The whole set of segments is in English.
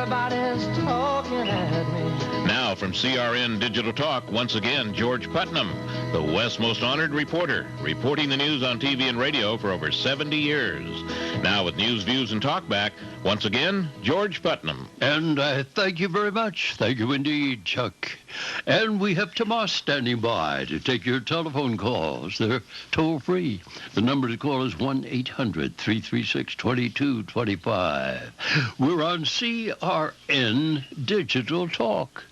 Everybody's talking at me. Now from CRN Digital Talk, once again, George Putnam, the West's most honored reporter, reporting the news on TV and radio for over 70 years. Now with news, views, and talkback, once again, George Putnam. And thank you very much. Thank you indeed, Chuck. And we have Tomas standing by to take your telephone calls. They're toll-free. The number to call is 1-800-336-2225. We're on CRN Digital Talk.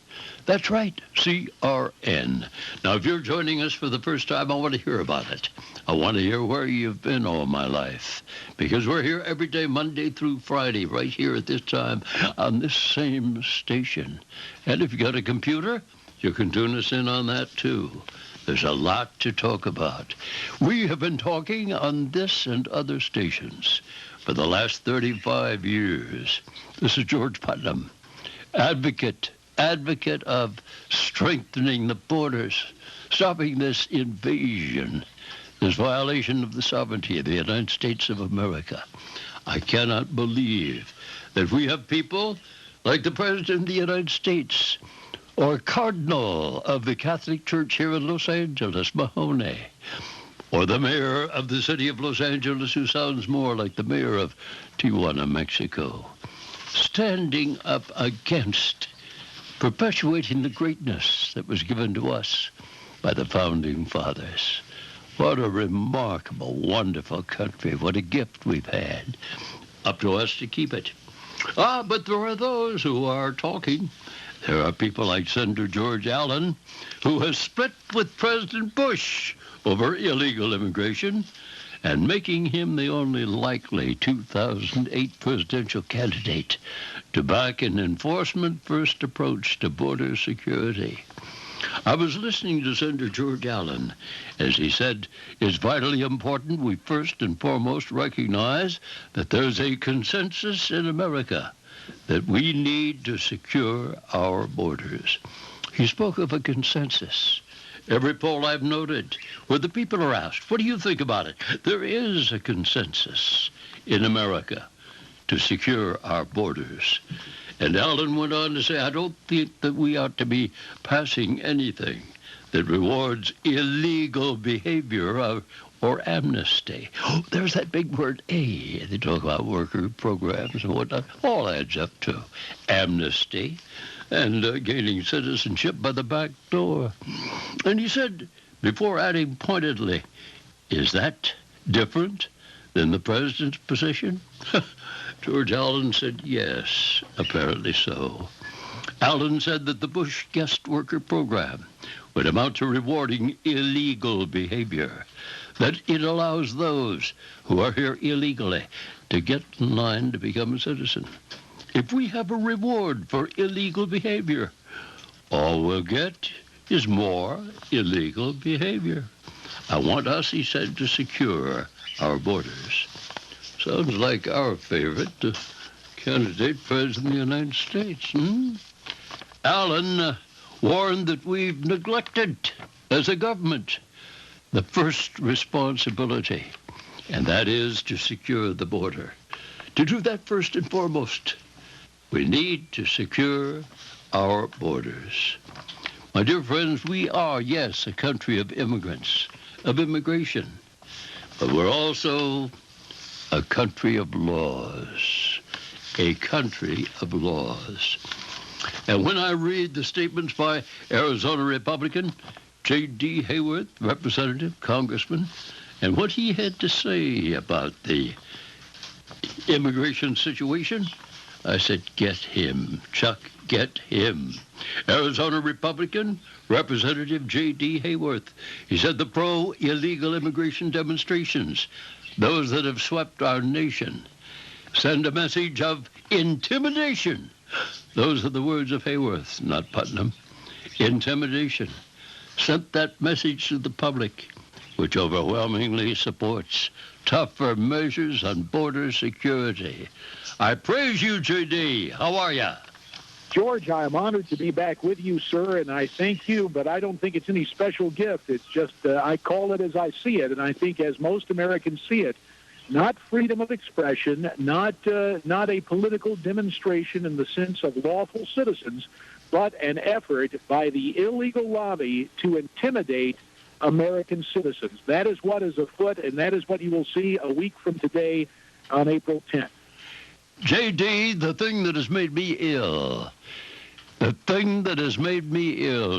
That's right, CRN. Now, if you're joining us for the first time, I want to hear about it. I want to hear where you've been all my life, because we're here every day, Monday through Friday, right here at this time on this same station. And if you got a computer, you can tune us in on that too. There's a lot to talk about. We have been talking on this and other stations for the last 35 years. This is George Putnam, advocate of strengthening the borders, stopping this invasion, this violation of the sovereignty of the United States of America. I cannot believe that we have people like the President of the United States or Cardinal of the Catholic Church here in Los Angeles, Mahoney, or the mayor of the city of Los Angeles, who sounds more like the mayor of Tijuana, Mexico, standing up against perpetuating the greatness that was given to us by the Founding Fathers. What a remarkable, wonderful country. What a gift we've had. Up to us to keep it. But there are those who are talking. There are people like Senator George Allen, who has split with President Bush over illegal immigration and making him the only likely 2008 presidential candidate to back an enforcement-first approach to border security. I was listening to Senator George Allen as he said, it's vitally important we first and foremost recognize that there's a consensus in America that we need to secure our borders. He spoke of a consensus. Every poll I've noted, where the people are asked, what do you think about it? There is a consensus in America to secure our borders. And Allen went on to say, I don't think that we ought to be passing anything that rewards illegal behavior or amnesty. Oh, there's that big word, A. They talk about worker programs and whatnot. All adds up to amnesty and gaining citizenship by the back door. And he said, before adding pointedly, is that different than the president's position? George Allen said, yes, apparently so. Allen said that the Bush guest worker program would amount to rewarding illegal behavior, that it allows those who are here illegally to get in line to become a citizen. If we have a reward for illegal behavior, all we'll get is more illegal behavior. I want us, he said, to secure our borders. Sounds like our favorite candidate, President of the United States. Allen warned that we've neglected, as a government, the first responsibility, and that is to secure the border. To do that first and foremost, we need to secure our borders. My dear friends, we are, yes, a country of immigrants, of immigration, but we're also a country of laws, a country of laws. And when I read the statements by Arizona Republican J.D. Hayworth, representative, congressman, and what he had to say about the immigration situation, I said, get him, Chuck, get him. Arizona Republican Representative J.D. Hayworth. He said the pro-illegal immigration demonstrations, those that have swept our nation, send a message of intimidation. Those are the words of Hayworth, not Putnam. Intimidation. Sent that message to the public, which overwhelmingly supports tougher measures on border security. I praise you, J.D. How are you? George, I am honored to be back with you, sir, and I thank you, but I don't think it's any special gift. It's just I call it as I see it, and I think as most Americans see it, not freedom of expression, not a political demonstration in the sense of lawful citizens, but an effort by the illegal lobby to intimidate American citizens. That is what is afoot, and that is what you will see a week from today on April 10th. J.D., the thing that has made me ill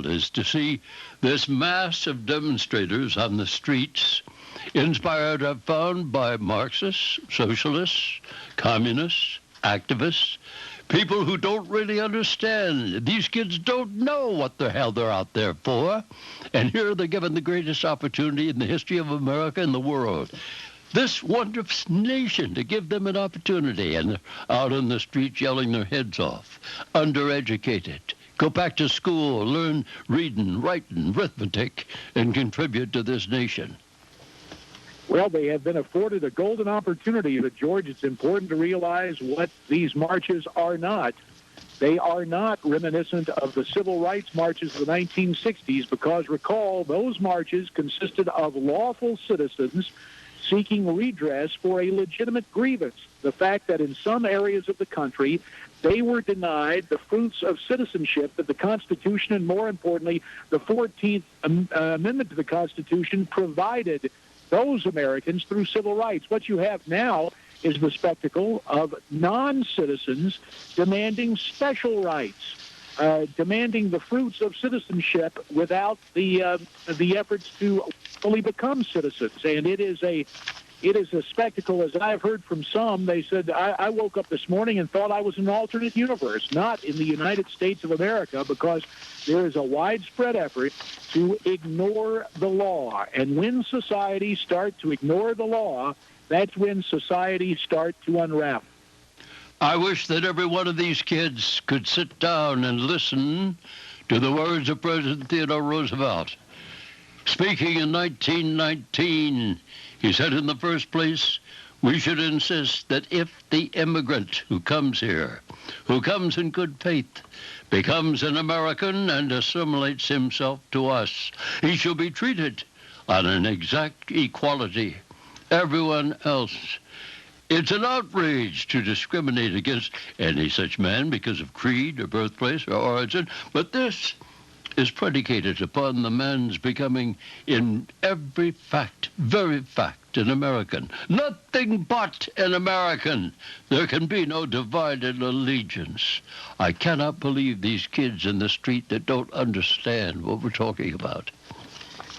is to see this mass of demonstrators on the streets, inspired, I've found, by Marxists, socialists, communists, activists, people who don't really understand. These kids don't know what the hell they're out there for. And here they're given the greatest opportunity in the history of America and the world. This wonderful nation, to give them an opportunity, and they're out on the streets yelling their heads off, undereducated. Go back to school, learn reading, writing, arithmetic, and contribute to this nation. Well, they have been afforded a golden opportunity, but, George, it's important to realize what these marches are not. They are not reminiscent of the civil rights marches of the 1960s, because, recall, those marches consisted of lawful citizens seeking redress for a legitimate grievance. The fact that in some areas of the country, they were denied the fruits of citizenship that the Constitution, and more importantly, the 14th Amendment to the Constitution, provided those Americans through civil rights. What you have now is the spectacle of non-citizens demanding special rights, demanding the fruits of citizenship without the efforts to fully become citizens. And it is a spectacle, as I've heard from some. They said, I woke up this morning and thought I was in an alternate universe, not in the United States of America, because there is a widespread effort to ignore the law. And when societies start to ignore the law, that's when societies start to unravel. I wish that every one of these kids could sit down and listen to the words of President Theodore Roosevelt. Speaking in 1919, he said, in the first place, we should insist that if the immigrant who comes here, who comes in good faith, becomes an American and assimilates himself to us, he shall be treated on an exact equality. Everyone else. It's an outrage to discriminate against any such man because of creed or birthplace or origin, but this is predicated upon the man's becoming, in every fact, very fact, an American. Nothing but an American. There can be no divided allegiance. I cannot believe these kids in the street that don't understand what we're talking about.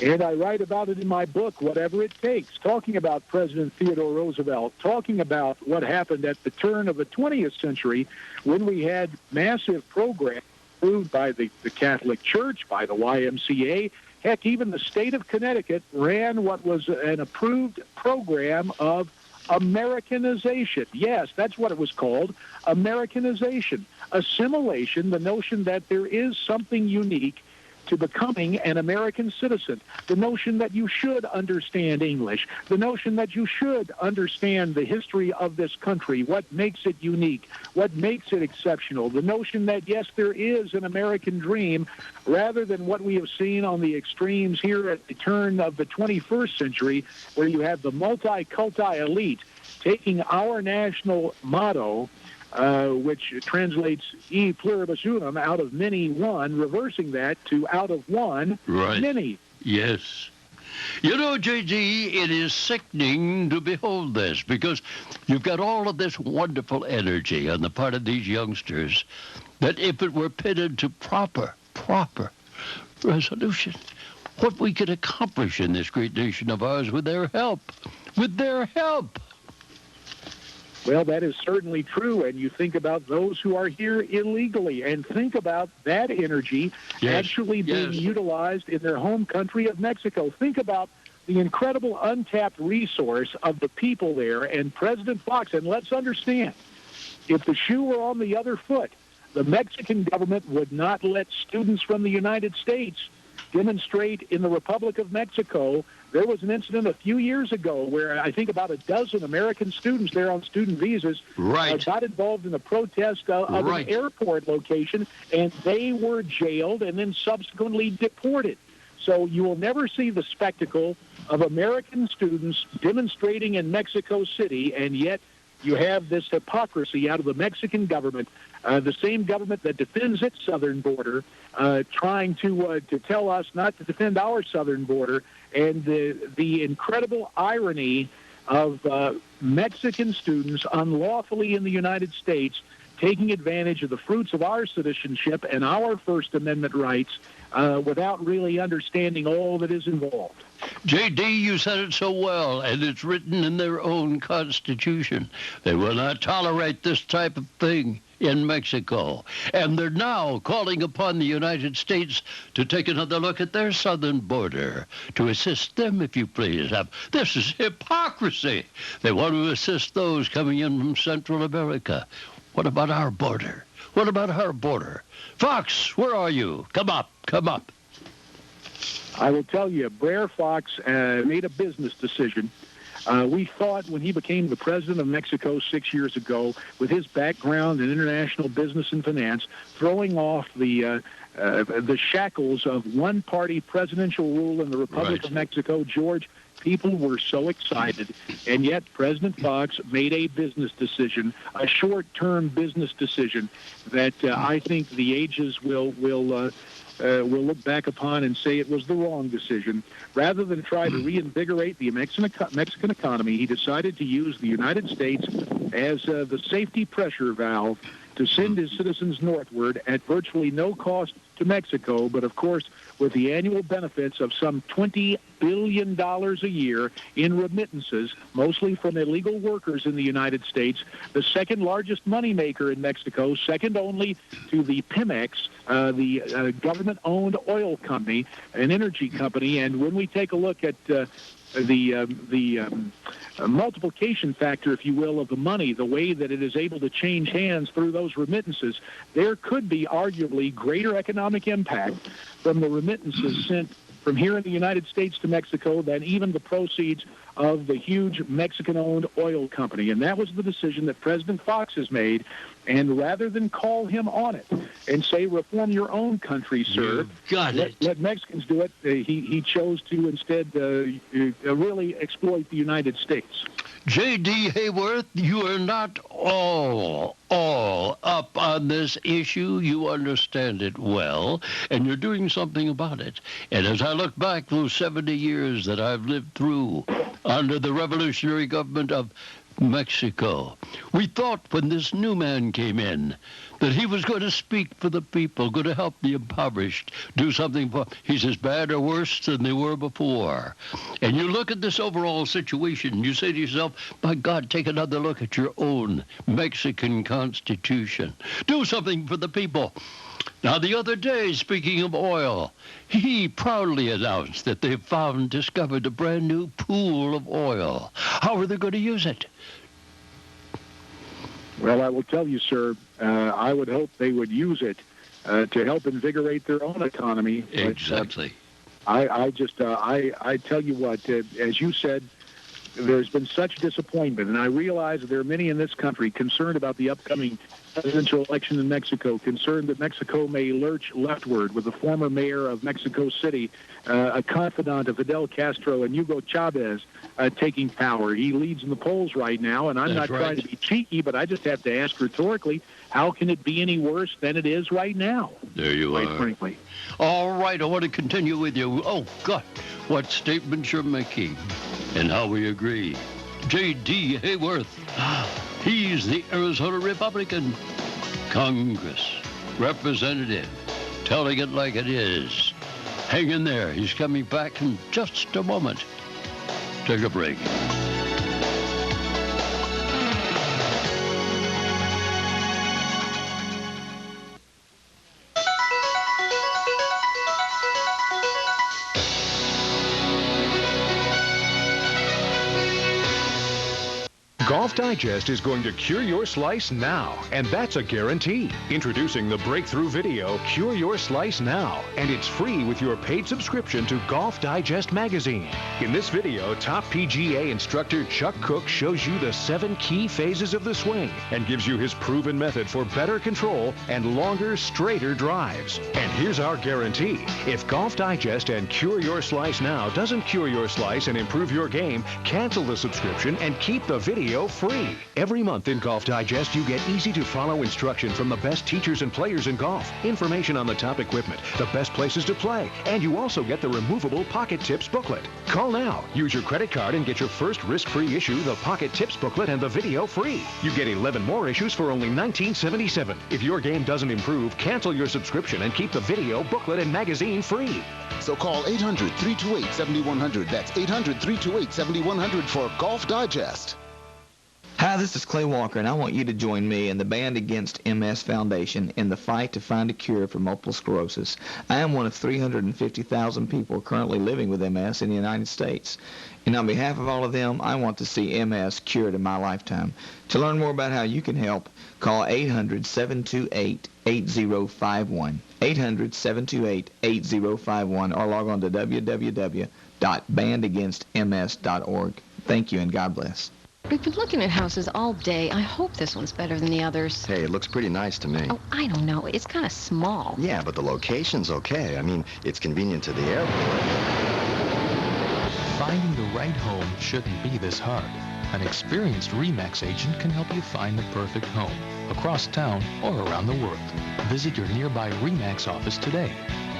And I write about it in my book, Whatever It Takes, talking about President Theodore Roosevelt, talking about what happened at the turn of the 20th century when we had massive programs approved by the Catholic Church, by the YMCA. Heck, even the state of Connecticut ran what was an approved program of Americanization. Yes, that's what it was called, Americanization. Assimilation, the notion that there is something unique to becoming an American citizen, the notion that you should understand English, the notion that you should understand the history of this country, what makes it unique, what makes it exceptional, the notion that, yes, there is an American dream, rather than what we have seen on the extremes here at the turn of the 21st century, where you have the multi-culti elite taking our national motto, which translates e pluribus unum, out of many one, reversing that to out of one, right. Many. Yes. You know, J.G., it is sickening to behold this, because you've got all of this wonderful energy on the part of these youngsters that if it were pitted to proper resolution, what we could accomplish in this great nation of ours with their help. Well, that is certainly true, and you think about those who are here illegally, and think about that energy actually being utilized in their home country of Mexico. Think about the incredible untapped resource of the people there, and President Fox, and let's understand, if the shoe were on the other foot, the Mexican government would not let students from the United States demonstrate in the Republic of Mexico. There was an incident a few years ago where I think about a dozen American students there on student visas got involved in a protest of an airport location, and they were jailed and then subsequently deported. So you will never see the spectacle of American students demonstrating in Mexico City, and yet you have this hypocrisy out of the Mexican government, the same government that defends its southern border, trying to tell us not to defend our southern border, and the incredible irony of Mexican students unlawfully in the United States taking advantage of the fruits of our citizenship and our First Amendment rights without really understanding all that is involved. J.D., you said it so well, and it's written in their own Constitution. They will not tolerate this type of thing in Mexico. And they're now calling upon the United States to take another look at their southern border, to assist them, if you please. This is hypocrisy. They want to assist those coming in from Central America. What about our border? What about our border? Fox, where are you? Come up, come up. I will tell you, Brer Fox made a business decision. We thought when he became the president of Mexico 6 years ago, with his background in international business and finance, throwing off the shackles of one-party presidential rule in the Republic of Mexico, George, people were so excited. And yet President Fox made a business decision, a short-term business decision that I think the ages will look back upon and say it was the wrong decision. Rather than try to reinvigorate the Mexican economy, he decided to use the United States as the safety pressure valve to send his citizens northward at virtually no cost to Mexico, but of course with the annual benefits of some $20 billion a year in remittances, mostly from illegal workers in the United States, the second largest moneymaker in Mexico, second only to the Pemex, the government-owned oil company, an energy company. And when we take a look at the multiplication factor, if you will, of the money, the way that it is able to change hands through those remittances, there could be arguably greater economic impact from the remittances sent from here in the United States to Mexico than even the proceeds of the huge Mexican-owned oil company. And that was the decision that President Fox has made. And rather than call him on it and say, reform your own country, sir, let Mexicans do it, he chose to instead really exploit the United States. J.D. Hayworth, you are not all up on this issue. You understand it well, and you're doing something about it. And as I look back those 70 years that I've lived through under the revolutionary government of Mexico, we thought when this new man came in that he was going to speak for the people, going to help the impoverished, do something for. He's as bad or worse than they were before. And you look at this overall situation, you say to yourself, by God, take another look at your own Mexican Constitution. Do something for the people. Now, the other day, speaking of oil, he proudly announced that they've discovered a brand new pool of oil. How are they going to use it? Well, I will tell you, sir, I would hope they would use it to help invigorate their own economy. Exactly. But, I tell you what, as you said, there's been such disappointment, and I realize that there are many in this country concerned about the upcoming presidential election in Mexico, concerned that Mexico may lurch leftward with the former mayor of Mexico City, a confidant of Fidel Castro and Hugo Chavez, taking power. He leads in the polls right now, and I'm not trying to be cheeky, but I just have to ask rhetorically, how can it be any worse than it is right now? There you are. Quite frankly. All right, I want to continue with you. Oh, God, what statements you're making and how we agree. J.D. Hayworth, he's the Arizona Republican Congress representative, telling it like it is. Hang in there. He's coming back in just a moment. Take a break. Golf Digest is going to cure your slice now, and that's a guarantee. Introducing the breakthrough video, Cure Your Slice Now, and it's free with your paid subscription to Golf Digest magazine. In this video, top PGA instructor Chuck Cook shows you the 7 key phases of the swing and gives you his proven method for better control and longer, straighter drives. And here's our guarantee. If Golf Digest and Cure Your Slice Now doesn't cure your slice and improve your game, cancel the subscription and keep the video free. Every month in Golf Digest, you get easy-to-follow instruction from the best teachers and players in golf, information on the top equipment, the best places to play, and you also get the removable Pocket Tips booklet. Call now. Use your credit card and get your first risk-free issue, the Pocket Tips booklet, and the video free. You get 11 more issues for only $19.77. If your game doesn't improve, cancel your subscription and keep the video, booklet, and magazine free. So call 800-328-7100. That's 800-328-7100 for Golf Digest. Hi, this is Clay Walker, and I want you to join me and the Band Against MS Foundation in the fight to find a cure for multiple sclerosis. I am one of 350,000 people currently living with MS in the United States. And on behalf of all of them, I want to see MS cured in my lifetime. To learn more about how you can help, call 800-728-8051, 800-728-8051, or log on to www.bandagainstms.org. Thank you, and God bless. We've been looking at houses all day. I hope this one's better than the others. Hey, it looks pretty nice to me. Oh, I don't know. It's kind of small. Yeah, but the location's okay. I mean, it's convenient to the airport. Finding the right home shouldn't be this hard. An experienced RE/MAX agent can help you find the perfect home, across town or around the world. Visit your nearby RE/MAX office today.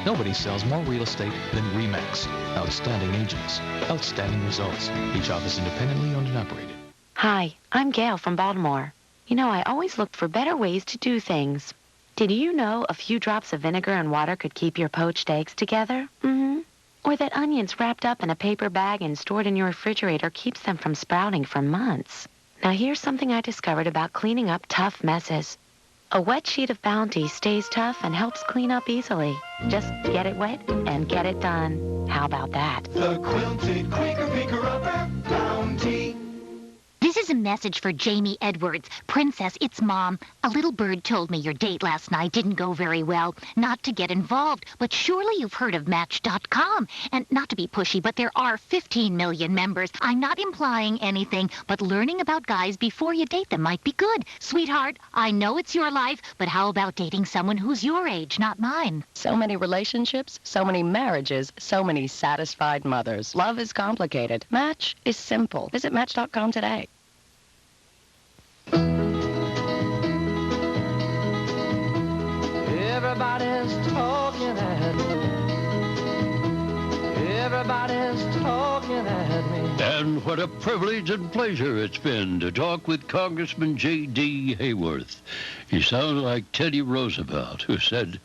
Nobody sells more real estate than RE/MAX. Outstanding agents, outstanding results. Each office independently owned and operated. Hi, I'm Gail from Baltimore. You know, I always looked for better ways to do things. Did you know a few drops of vinegar and water could keep your poached eggs together? Or that onions wrapped up in a paper bag and stored in your refrigerator keeps them from sprouting for months? Now here's something I discovered about cleaning up tough messes. A wet sheet of Bounty stays tough and helps clean up easily. Just get it wet and get it done. How about that? The Quilted Quaker Picker-Upper Bounty. This is a message for Jamie Edwards. Princess, it's Mom. A little bird told me your date last night didn't go very well. Not to get involved, but surely you've heard of Match.com. And not to be pushy, but there are 15 million members. I'm not implying anything, but learning about guys before you date them might be good. Sweetheart, I know it's your life, but how about dating someone who's your age, not mine? So many relationships, so many marriages, so many satisfied mothers. Love is complicated. Match is simple. Visit Match.com today. Everybody's talking at me. Everybody's talking at me. And what a privilege and pleasure it's been to talk with Congressman J.D. Hayworth. He sounds like Teddy Roosevelt, who said,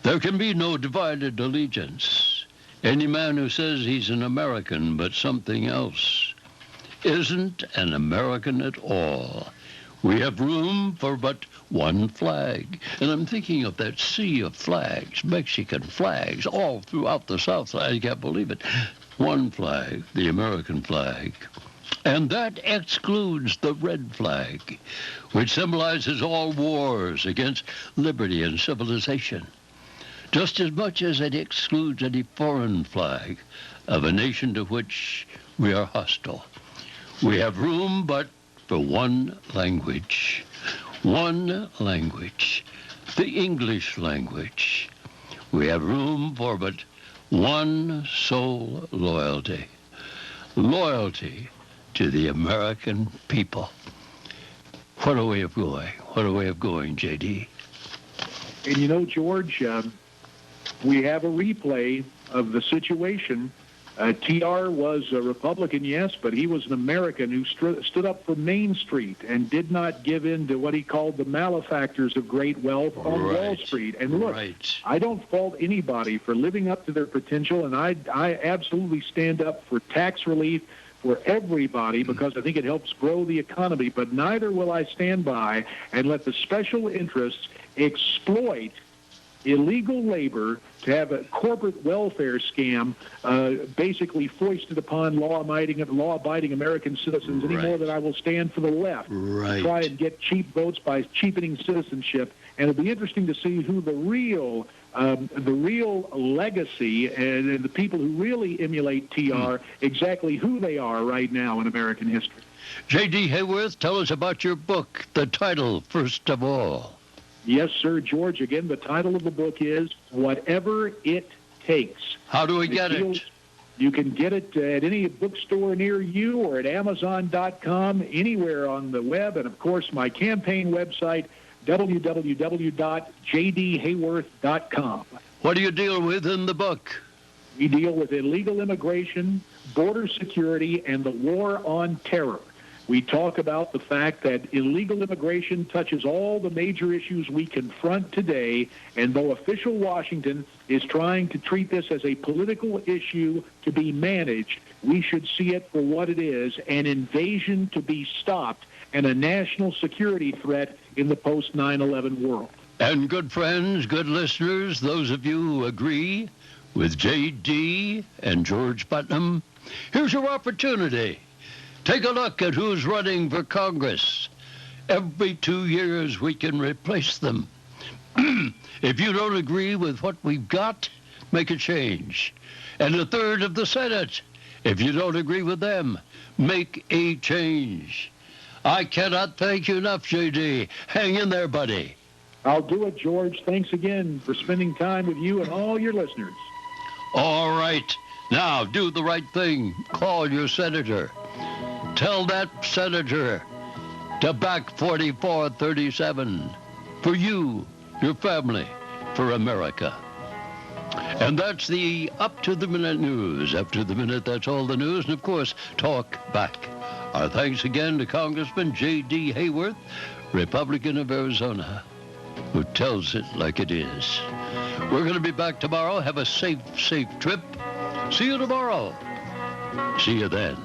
"There can be no divided allegiance. Any man who says he's an American but something else isn't an American at all. We have room for but one flag." And I'm thinking of that sea of flags, Mexican flags, all throughout the South. I can't believe it. One flag, the American flag. And that excludes the red flag, which symbolizes all wars against liberty and civilization, just as much as it excludes any foreign flag of a nation to which we are hostile. We have room but for one language, the English language. We have room for but one sole loyalty to the American people. What a way of going, J.D. And you know, George, we have a replay of the situation. TR was a Republican, yes, but he was an American who stood up for Main Street and did not give in to what he called the malefactors of great wealth on Wall Street. And look, I don't fault anybody for living up to their potential, and I absolutely stand up for tax relief for everybody because I think it helps grow the economy, but neither will I stand by and let the special interests exploit illegal labor, to have a corporate welfare scam basically foisted upon law-abiding American citizens any more than I will stand for the left to try and get cheap votes by cheapening citizenship. And it'll be interesting to see who the real legacy and the people who really emulate TR, exactly who they are right now in American history. J.D. Hayworth, tell us about your book, the title, first of all. Yes, sir, George. Again, the title of the book is Whatever It Takes. How do we get it? You can get it at any bookstore near you or at Amazon.com, anywhere on the web, and, of course, my campaign website, www.jdhayworth.com. What do you deal with in the book? We deal with illegal immigration, border security, and the war on terror. We talk about the fact that illegal immigration touches all the major issues we confront today, and though official Washington is trying to treat this as a political issue to be managed, we should see it for what it is, an invasion to be stopped and a national security threat in the post-9/11 world. And good friends, good listeners, those of you who agree with J.D. and George Putnam, here's your opportunity. Take a look at who's running for Congress. Every 2 years we can replace them. If you don't agree with what we've got, make a change. And a third of the Senate. If you don't agree with them, make a change. I cannot thank you enough, J.D. Hang in there, buddy. I'll do it, George. Thanks again for spending time with you and all your listeners. All right. Now, do the right thing. Call your senator. Tell that senator to back 4437 for you, your family, for America. And that's the up-to-the-minute news. After the minute, that's all the news. And, of course, talk back. Our thanks again to Congressman J.D. Hayworth, Republican of Arizona, who tells it like it is. We're going to be back tomorrow. Have a safe trip. See you tomorrow. See you then.